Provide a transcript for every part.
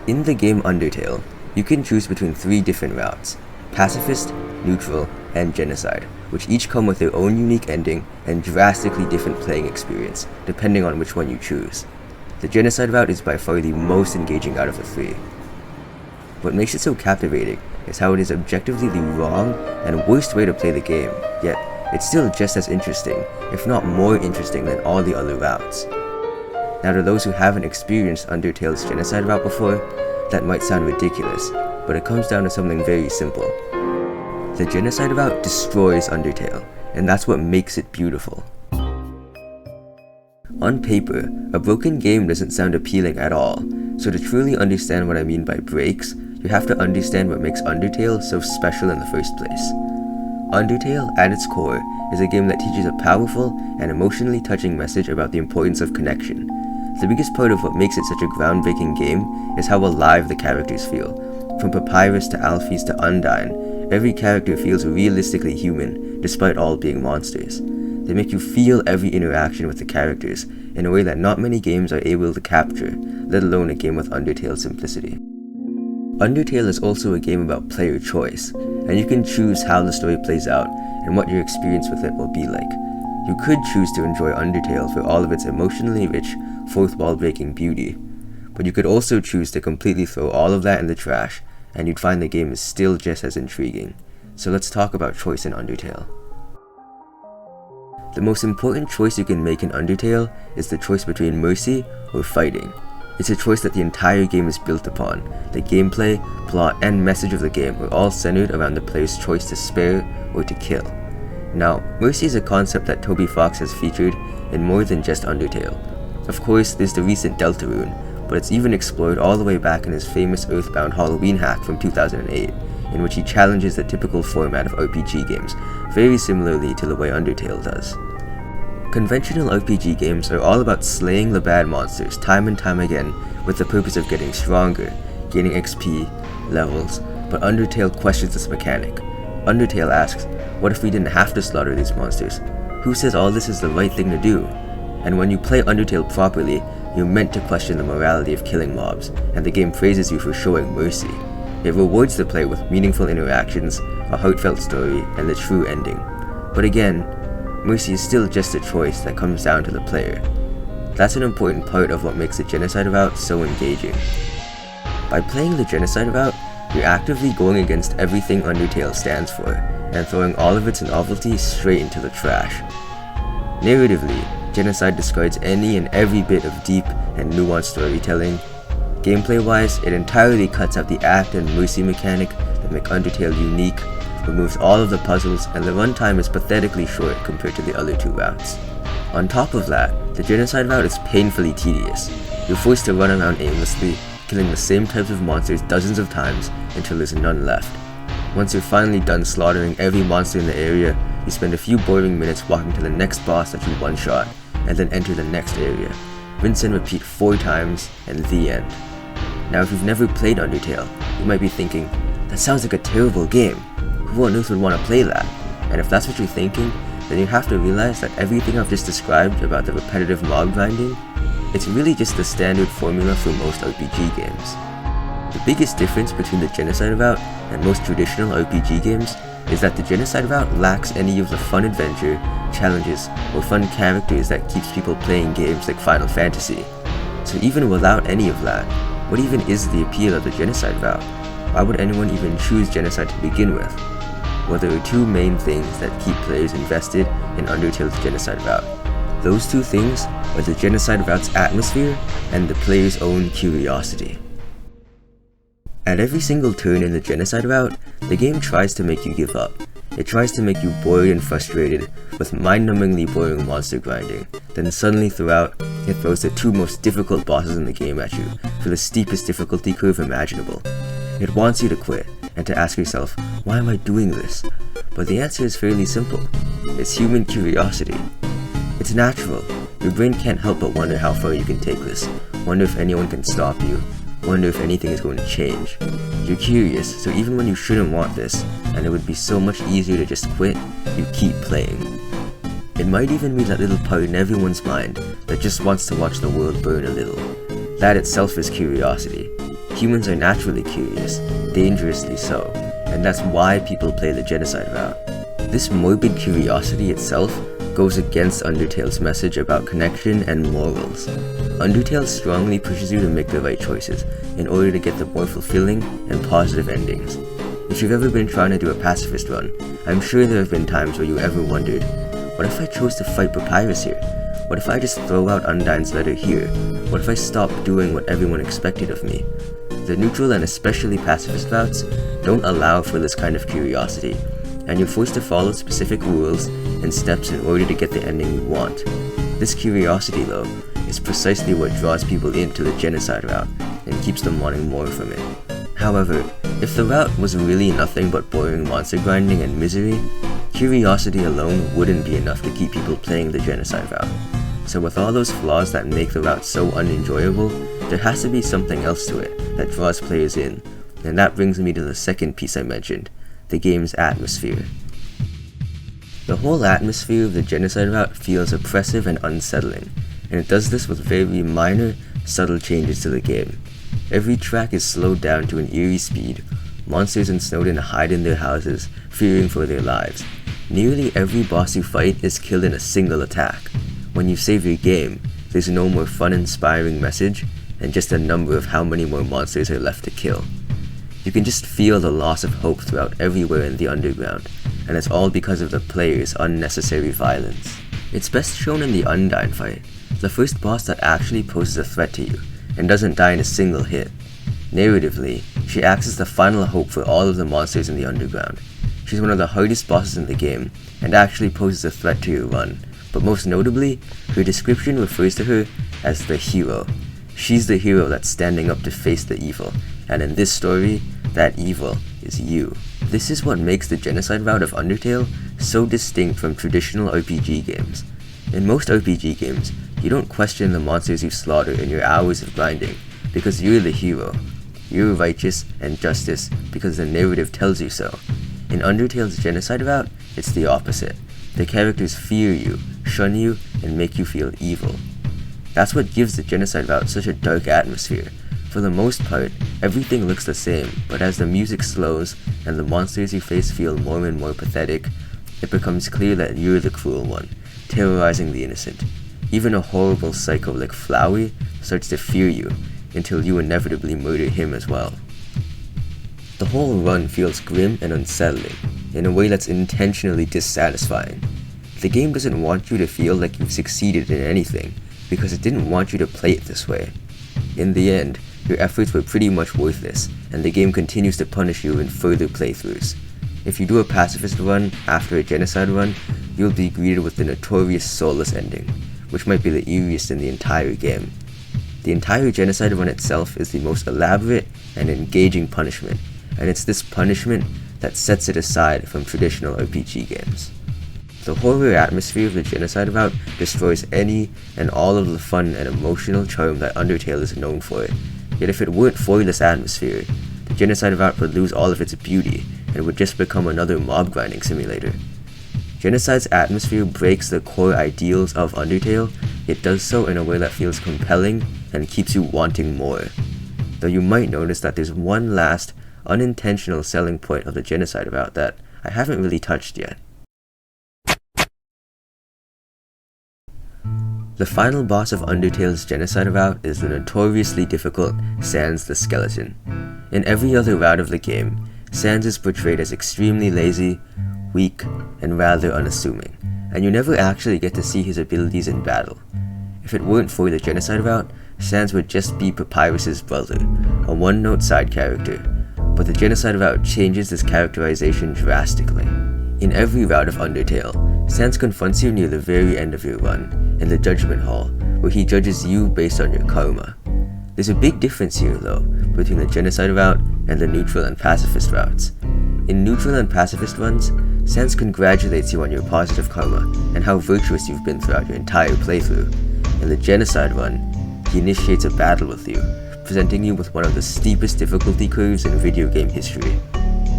In the game Undertale, you can choose between 3 different routes: Pacifist, Neutral, and Genocide, which each come with their own unique ending and drastically different playing experience, depending on which one you choose. The Genocide route is by far the most engaging out of the 3. What makes it so captivating is how it is objectively the wrong and worst way to play the game, yet it's still just as interesting, if not more interesting than all the other routes. Now, to those who haven't experienced Undertale's Genocide route before, that might sound ridiculous, but it comes down to something very simple. The Genocide route destroys Undertale, and that's what makes it beautiful. On paper, a broken game doesn't sound appealing at all, so to truly understand what I mean by breaks, you have to understand what makes Undertale so special in the first place. Undertale, at its core, is a game that teaches a powerful and emotionally touching message about the importance of connection. The biggest part of what makes it such a groundbreaking game is how alive the characters feel. From Papyrus to Alphys to Undyne, every character feels realistically human, despite all being monsters. They make you feel every interaction with the characters in a way that not many games are able to capture, let alone a game with Undertale's simplicity. Undertale is also a game about player choice, and you can choose how the story plays out and what your experience with it will be like. You could choose to enjoy Undertale for all of its emotionally rich, fourth wall breaking beauty, but you could also choose to completely throw all of that in the trash, and you'd find the game is still just as intriguing. So let's talk about choice in Undertale. The most important choice you can make in Undertale is the choice between mercy or fighting. It's a choice that the entire game is built upon. The gameplay, plot, and message of the game are all centered around the player's choice to spare or to kill. Now, mercy is a concept that Toby Fox has featured in more than just Undertale. Of course, there's the recent Deltarune, but it's even explored all the way back in his famous Earthbound Halloween hack from 2008, in which he challenges the typical format of RPG games, very similarly to the way Undertale does. Conventional RPG games are all about slaying the bad monsters time and time again with the purpose of getting stronger, gaining XP, levels, but Undertale questions this mechanic. Undertale asks, what if we didn't have to slaughter these monsters? Who says all this is the right thing to do? And when you play Undertale properly, you're meant to question the morality of killing mobs, and the game praises you for showing mercy. It rewards the player with meaningful interactions, a heartfelt story, and the true ending. But again, mercy is still just a choice that comes down to the player. That's an important part of what makes the Genocide route so engaging. By playing the Genocide route, you're actively going against everything Undertale stands for, and throwing all of its novelty straight into the trash. Narratively, Genocide discards any and every bit of deep and nuanced storytelling. Gameplay-wise, it entirely cuts out the act and mercy mechanic that make Undertale unique, removes all of the puzzles, and the runtime is pathetically short compared to the other 2 routes. On top of that, the Genocide route is painfully tedious. You're forced to run around aimlessly, killing the same types of monsters dozens of times until there's none left. Once you're finally done slaughtering every monster in the area, you spend a few boring minutes walking to the next boss that you one-shot, and then enter the next area. Rinse and repeat 4 times, and the end. Now, if you've never played Undertale, you might be thinking, that sounds like a terrible game. Who on earth would want to play that? And if that's what you're thinking, then you have to realize that everything I've just described about the repetitive mob grinding, it's really just the standard formula for most RPG games. The biggest difference between the Genocide route and most traditional RPG games is that the Genocide route lacks any of the fun adventure, challenges, or fun characters that keeps people playing games like Final Fantasy. So even without any of that, what even is the appeal of the Genocide route? Why would anyone even choose Genocide to begin with? Well, there are 2 main things that keep players invested in Undertale's Genocide route. Those 2 things are the Genocide route's atmosphere and the player's own curiosity. At every single turn in the Genocide route, the game tries to make you give up. It tries to make you bored and frustrated with mind-numbingly boring monster grinding. Then suddenly throughout, it throws the 2 most difficult bosses in the game at you for the steepest difficulty curve imaginable. It wants you to quit and to ask yourself, why am I doing this? But the answer is fairly simple. It's human curiosity. It's natural. Your brain can't help but wonder how far you can take this, wonder if anyone can stop you, wonder if anything is going to change. You're curious, so even when you shouldn't want this, and it would be so much easier to just quit, you keep playing. It might even be that little part in everyone's mind that just wants to watch the world burn a little. That itself is curiosity. Humans are naturally curious, dangerously so, and that's why people play the Genocide route. This morbid curiosity itself goes against Undertale's message about connection and morals. Undertale strongly pushes you to make the right choices in order to get the more fulfilling and positive endings. If you've ever been trying to do a pacifist run, I'm sure there have been times where you ever wondered, what if I chose to fight Papyrus here? What if I just throw out Undyne's letter here? What if I stopped doing what everyone expected of me? The neutral and especially pacifist routes don't allow for this kind of curiosity, and you're forced to follow specific rules and steps in order to get the ending you want. This curiosity, though, is precisely what draws people into the Genocide route and keeps them wanting more from it. However, if the route was really nothing but boring monster grinding and misery, curiosity alone wouldn't be enough to keep people playing the Genocide route. So with all those flaws that make the route so unenjoyable, there has to be something else to it that draws players in, and that brings me to the second piece I mentioned, the game's atmosphere. The whole atmosphere of the Genocide route feels oppressive and unsettling, and it does this with very minor, subtle changes to the game. Every track is slowed down to an eerie speed. Monsters in Snowdin hide in their houses, fearing for their lives. Nearly every boss you fight is killed in a single attack. When you save your game, there's no more fun-inspiring message, and just a number of how many more monsters are left to kill. You can just feel the loss of hope throughout everywhere in the underground, and it's all because of the player's unnecessary violence. It's best shown in the Undyne fight, the first boss that actually poses a threat to you, and doesn't die in a single hit. Narratively, she acts as the final hope for all of the monsters in the underground. She's one of the hardest bosses in the game, and actually poses a threat to your run, but most notably, her description refers to her as the hero. She's the hero that's standing up to face the evil, and in this story, that evil is you. This is what makes the Genocide route of Undertale so distinct from traditional RPG games. In most RPG games, you don't question the monsters you slaughter in your hours of grinding, because you're the hero. You're righteous and justice because the narrative tells you so. In Undertale's Genocide route, it's the opposite. The characters fear you, shun you, and make you feel evil. That's what gives the Genocide route such a dark atmosphere. For the most part, everything looks the same, but as the music slows and the monsters you face feel more and more pathetic, it becomes clear that you're the cruel one, terrorizing the innocent. Even a horrible psycho like Flowey starts to fear you, until you inevitably murder him as well. The whole run feels grim and unsettling, in a way that's intentionally dissatisfying. The game doesn't want you to feel like you've succeeded in anything, because it didn't want you to play it this way. In the end, your efforts were pretty much worthless, and the game continues to punish you in further playthroughs. If you do a pacifist run after a Genocide run, you'll be greeted with the notorious soulless ending, which might be the eeriest in the entire game. The entire Genocide run itself is the most elaborate and engaging punishment, and it's this punishment that sets it aside from traditional RPG games. The horror atmosphere of the Genocide route destroys any and all of the fun and emotional charm that Undertale is known for. Yet if it weren't for this atmosphere, the Genocide route would lose all of its beauty and would just become another mob grinding simulator. Genocide's atmosphere breaks the core ideals of Undertale, yet does so in a way that feels compelling and keeps you wanting more. Though you might notice that there's one last, unintentional selling point of the Genocide route that I haven't really touched yet. The final boss of Undertale's Genocide route is the notoriously difficult Sans the Skeleton. In every other route of the game, Sans is portrayed as extremely lazy, weak, and rather unassuming, and you never actually get to see his abilities in battle. If it weren't for the Genocide route, Sans would just be Papyrus's brother, a one-note side character, but the Genocide route changes this characterization drastically. In every route of Undertale, Sans confronts you near the very end of your run, in the Judgment Hall, where he judges you based on your karma. There's a big difference here, though, between the Genocide route and the neutral and pacifist routes. In neutral and pacifist runs, Sans congratulates you on your positive karma and how virtuous you've been throughout your entire playthrough. In the Genocide run, he initiates a battle with you, presenting you with one of the steepest difficulty curves in video game history.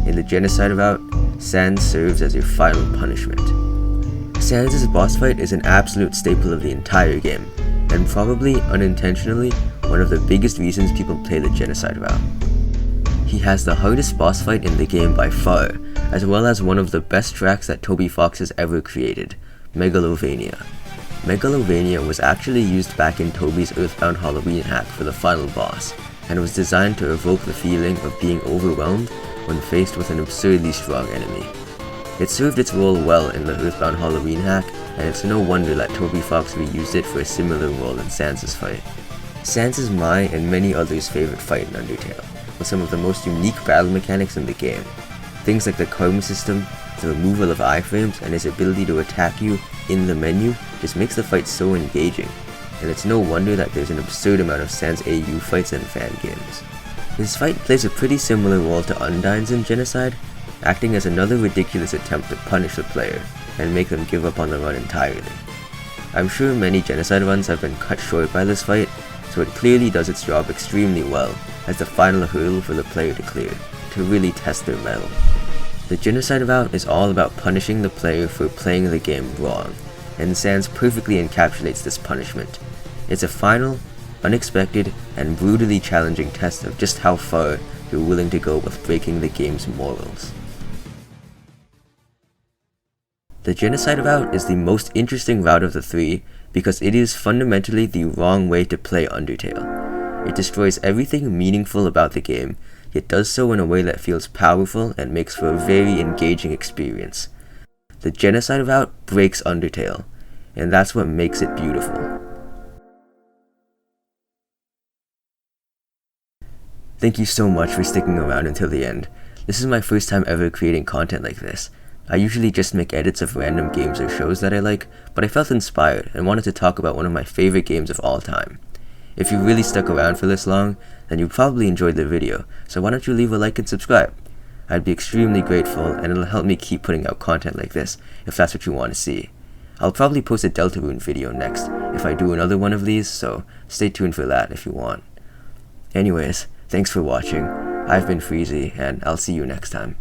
In the Genocide route, Sans serves as your final punishment. Sans' boss fight is an absolute staple of the entire game, and probably, unintentionally, one of the biggest reasons people play the Genocide route. He has the hardest boss fight in the game by far, as well as one of the best tracks that Toby Fox has ever created, Megalovania. Megalovania was actually used back in Toby's Earthbound Halloween hack for the final boss, and was designed to evoke the feeling of being overwhelmed when faced with an absurdly strong enemy. It served its role well in the Earthbound Halloween hack, and it's no wonder that Toby Fox reused it for a similar role in Sans' fight. Sans is my and many others' favorite fight in Undertale, with some of the most unique battle mechanics in the game. Things like the karma system, the removal of iframes, and his ability to attack you in the menu just makes the fight so engaging, and it's no wonder that there's an absurd amount of Sans AU fights in fan games. His fight plays a pretty similar role to Undyne's in Genocide, acting as another ridiculous attempt to punish the player and make them give up on the run entirely. I'm sure many Genocide runs have been cut short by this fight, so it clearly does its job extremely well as the final hurdle for the player to clear, to really test their mettle. The Genocide route is all about punishing the player for playing the game wrong, and Sans perfectly encapsulates this punishment. It's a final, unexpected, and brutally challenging test of just how far you're willing to go with breaking the game's morals. The Genocide route is the most interesting route of the three because it is fundamentally the wrong way to play Undertale. It destroys everything meaningful about the game, yet does so in a way that feels powerful and makes for a very engaging experience. The Genocide route breaks Undertale, and that's what makes it beautiful. Thank you so much for sticking around until the end. This is my first time ever creating content like this. I usually just make edits of random games or shows that I like, but I felt inspired and wanted to talk about one of my favorite games of all time. If you really stuck around for this long, then you probably enjoyed the video, so why don't you leave a like and subscribe? I'd be extremely grateful, and it'll help me keep putting out content like this, if that's what you want to see. I'll probably post a Deltarune video next, if I do another one of these, so stay tuned for that if you want. Anyways, thanks for watching. I've been Freezy, and I'll see you next time.